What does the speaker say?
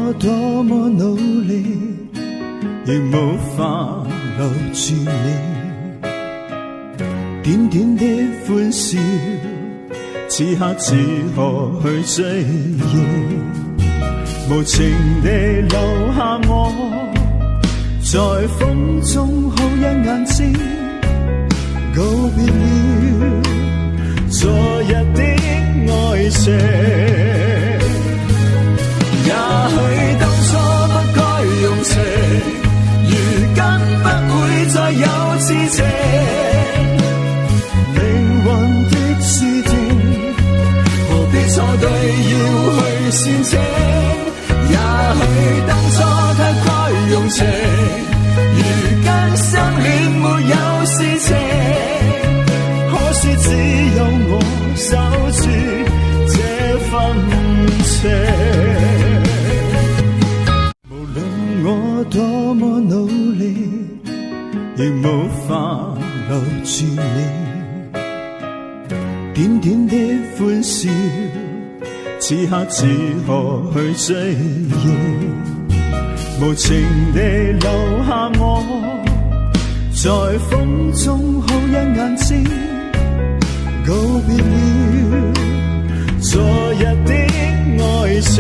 我多麼努力，亦無法留住你。點點的歡笑，此刻只可去追憶，無情地留下我，在風中好一眼睛，告別了昨日的愛情。也許當初不該用情，如今不會再有痴情。靈魂的注定，何必錯對要去煽情？也許當初太快用情，如今相戀沒有事情。可惜只有我守住這份情。我多麼努力，亦無法留住你。點點的歡笑，此刻只可去追憶，無情地留下我，在風中好一眼睛，告別了昨日的愛情。